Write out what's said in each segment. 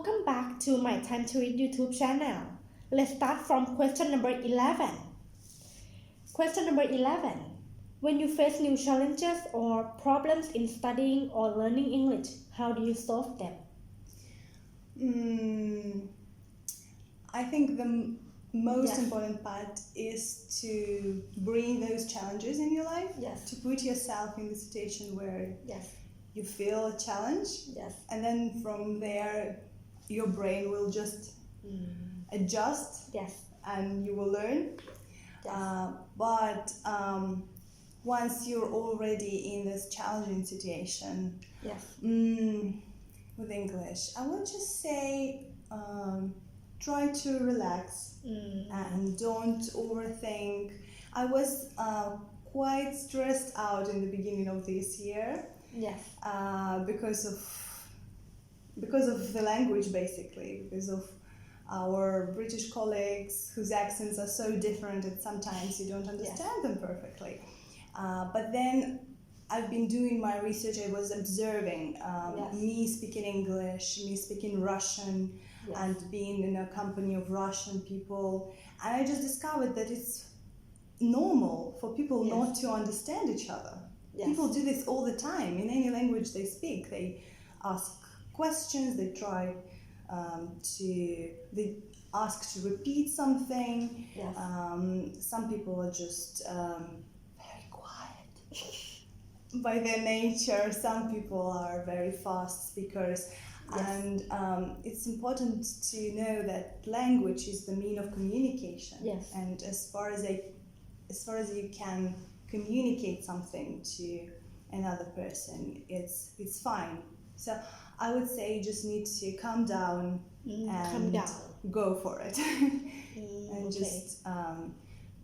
Welcome back to my Time to Read YouTube channel. Let's start from question number 11. Question number 11. When you face new challenges or problems in studying or learning English, how do you solve them? I think the most important part is to bring those challenges in your life, to put yourself in the situation where you feel a challenge, and then from there your brain will just adjust and you will learn. But once you're already in this challenging situation with English, I would just say try to relax and don't overthink. I was quite stressed out in the beginning of this year because of the language, basically, because of our British colleagues whose accents are so different that sometimes you don't understand them perfectly. But then I've been doing my research. I was observing me speaking English, me speaking Russian, and being in a company of Russian people. And I just discovered that it's normal for people not to understand each other. People do this all the time. In any language they speak, they ask questions, they try they ask to repeat something. Some people are just very quiet by their nature. Some people are very fast speakers. And it's important to know that language is the mean of communication. And as far as you can communicate something to another person, it's fine. So I would say you just need to calm down and go for it. And just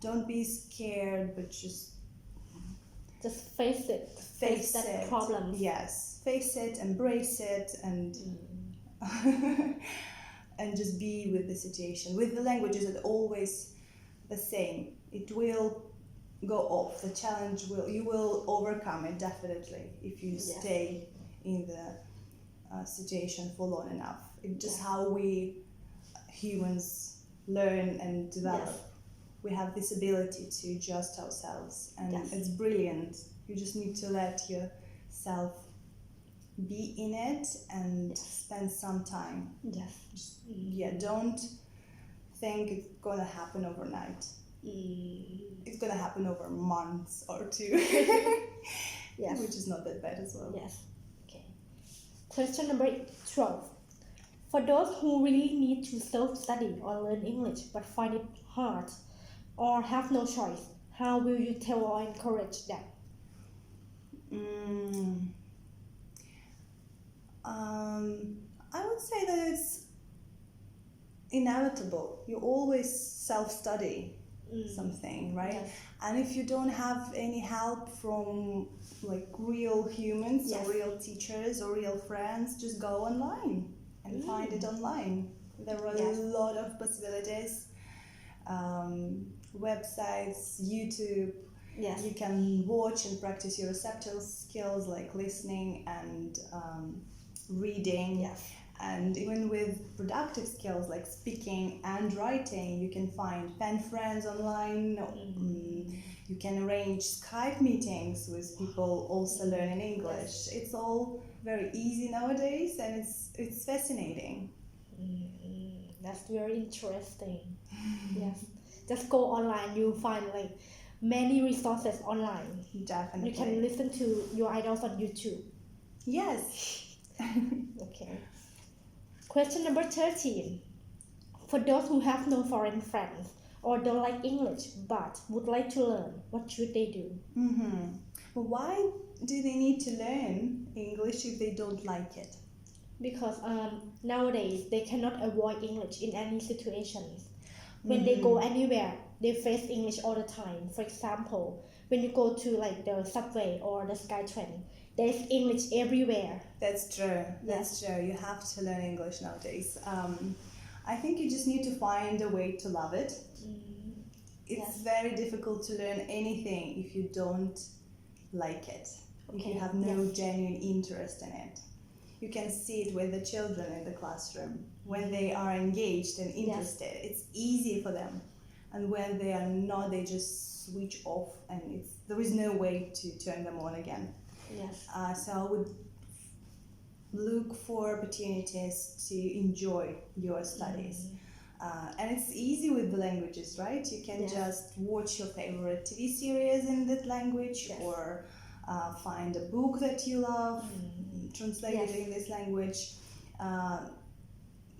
don't be scared, but just face it. Face that problem. Yes, face it, embrace it, and and just be with the situation. With the languages, it's always the same. It will go off. The challenge you will overcome it definitely if you stay in the situation for long enough. It's just how we humans learn and develop. We have this ability to adjust ourselves, and it's brilliant. You just need to let yourself be in it and spend some time. Don't think it's gonna happen overnight. It's gonna happen over months or two. Which is not that bad as well. Okay. Question number 12. For those who really need to self-study or learn English but find it hard or have no choice, how will you tell or encourage them? I would say that it's inevitable. You always self-study something, right? And if you don't have any help from like real humans or real teachers or real friends, just go online and find it online. There are a lot of possibilities. Websites, YouTube. You can watch and practice your receptive skills like listening and reading. And even with productive skills like speaking and writing, you can find pen friends online. You can arrange Skype meetings with people also learning English. It's all very easy nowadays, and it's fascinating. That's very interesting. Just go online. You'll find like many resources online. Definitely. You can listen to your idols on YouTube. Okay. Question number 13. For those who have no foreign friends or don't like English but would like to learn, what should they do? Well, why do they need to learn English if they don't like it? Because nowadays they cannot avoid English in any situations. When they go anywhere, they face English all the time. For example, when you go to like the subway or the SkyTrain, there's English everywhere. That's true. That's true. You have to learn English nowadays. I think you just need to find a way to love it. It's very difficult to learn anything if you don't like it. If you have no genuine interest in it. You can see it with the children in the classroom. When they are engaged and interested, it's easy for them. And when they are not, they just switch off, and there is no way to turn them on again. Yes. So I would look for opportunities to enjoy your studies. And it's easy with the languages, right? You can just watch your favorite TV series in that language, or find a book that you love, translated in this language.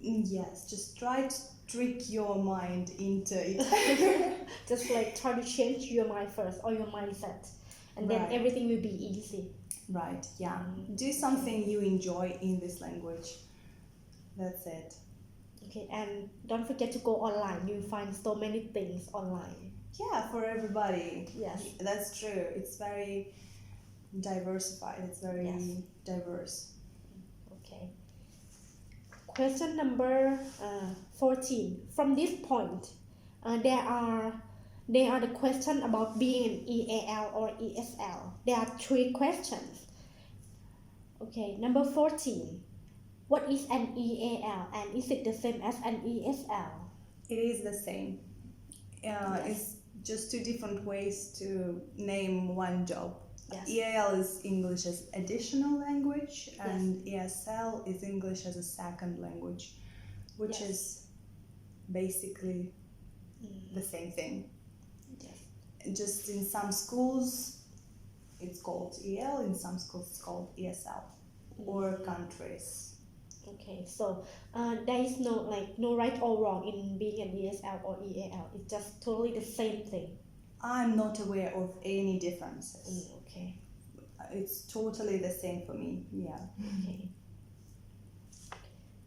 Yes, just try to trick your mind into it. Just like try to change your mind first, or your mindset, and then everything will be easy. Right, yeah. Do something you enjoy in this language. That's it. Okay, and don't forget to go online. You'll find so many things online. Yeah, for everybody. Yes. That's true. It's very diversified. It's very diverse. Okay. Question number 14. From this point, there are the question about being an EAL or ESL. There are 3 questions. Okay, number 14. What is an EAL, and is it the same as an ESL? It is the same. It's just 2 different ways to name one job. Yes. EAL is English as additional language, and ESL is English as a second language, which is basically the same thing. Yes. Just in some schools it's called EL, in some schools it's called ESL, or countries. Okay, so there is no right or wrong in being an ESL or EAL. It's just totally the same thing. I'm not aware of any differences. Okay. It's totally the same for me. Yeah. Okay.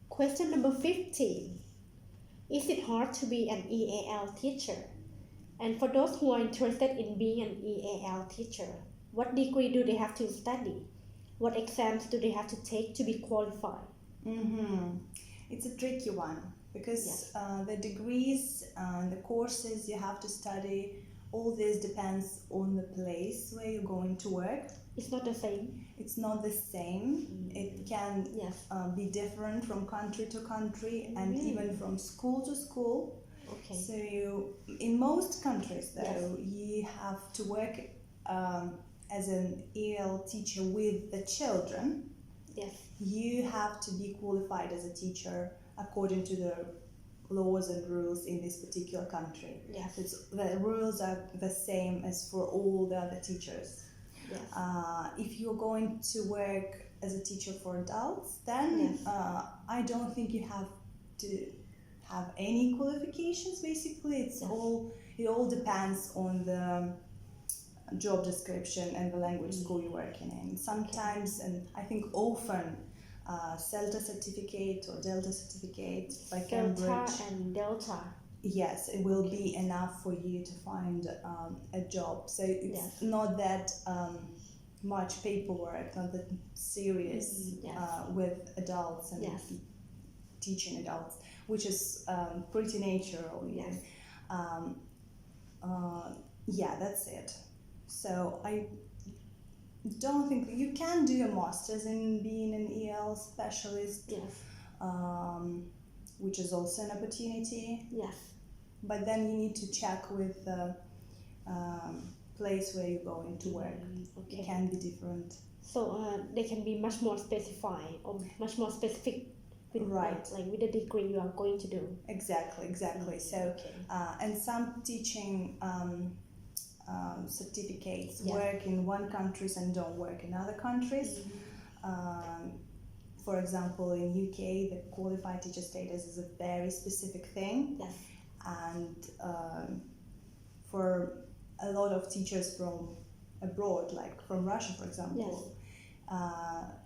Question number 15. Is it hard to be an EAL teacher? And for those who are interested in being an EAL teacher, what degree do they have to study? What exams do they have to take to be qualified? It's a tricky one, because the degrees and the courses you have to study, all this depends on the place where you're going to work. It's not the same. It's not the same. It can be different from country to country, and even from school to school. Okay. So in most countries, though, you have to work as an EL teacher with the children. Yes. You have to be qualified as a teacher according to the laws and rules in this particular country. Yes. The rules are the same as for all the other teachers. Yes. If you're going to work as a teacher for adults, then I don't think you have to have any qualifications. Basically, it all depends on the job description and the language school you're working in. Sometimes, and I think often, CELTA certificate or Delta certificate by Cambridge. Delta and Delta. Yes, it will be enough for you to find a job. So it's not that much paperwork, not that serious with adults and teaching adults, which is pretty natural. Yes. That's it. So I don't think you can do a master's in being an EL specialist. Yes. Which is also an opportunity. Yes. But then you need to check with the place where you're going to work. Okay. It can be different. So they can be much more specified or much more specific with with the degree you are going to do. Exactly. So and some teaching certificates work in one country and don't work in other countries. For example, in UK, the qualified teacher status is a very specific thing. Yes. And for a lot of teachers from abroad, like from Russia, for example,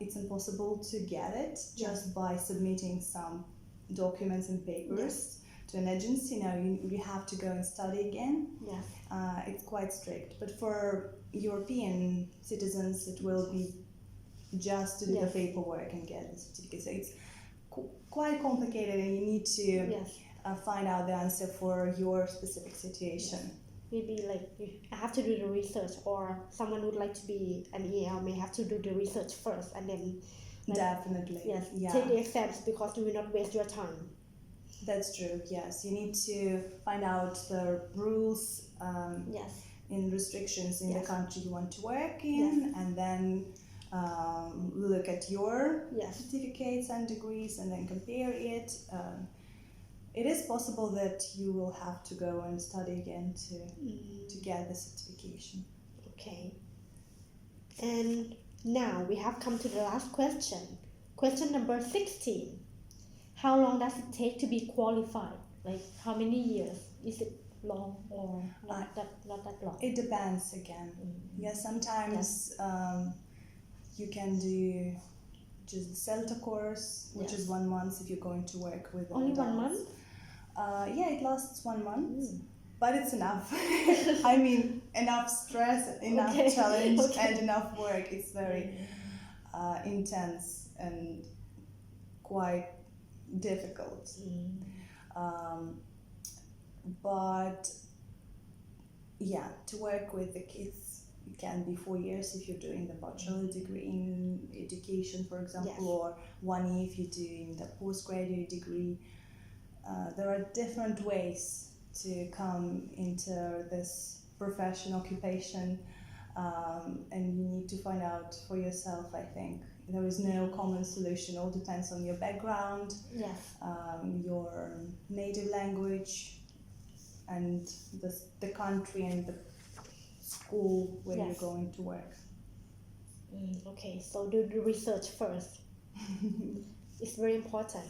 it's impossible to get it just by submitting some documents and papers to an agency. Now you have to go and study again. Yes. It's quite strict. But for European citizens, it will be just to do the paperwork and get the certificate. So it's quite complicated, and you need to find out the answer for your specific situation. Maybe I have to do the research, or someone would like to be an EL may have to do the research first and then Like, Definitely. yes, Yeah. take the exams because you will not waste your time. That's true. Yes, you need to find out the rules Yes. and restrictions in the Yes. country you want to work in, and then look at your Yes. certificates and degrees, and then compare it. It is possible that you will have to go and study again to get the certification. Okay. And now we have come to the last question. Question number 16. How long does it take to be qualified? Like how many years? Is it long or not that long? It depends again. Yes, sometimes you can do just the CELTA course, which is 1 month if you're going to work with Only adults. 1 month? Yeah, it lasts 1 month, but it's enough. I mean, enough stress, enough challenge, and enough work. It's very intense and quite difficult. But yeah, to work with the kids, it can be 4 years if you're doing the bachelor degree in education, for example, or 1 year if you're doing the postgraduate degree. There are different ways to come into this professional occupation, and you need to find out for yourself, I think. There is no common solution. All depends on your background, your native language, and the country and the school where you're going to work. Okay, so do the research first. It's very important.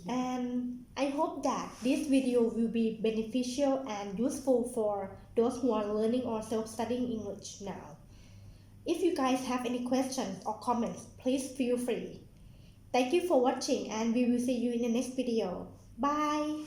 And I hope that this video will be beneficial and useful for those who are learning or self-studying English now. If you guys have any questions or comments, please feel free. Thank you for watching, and we will see you in the next video. Bye!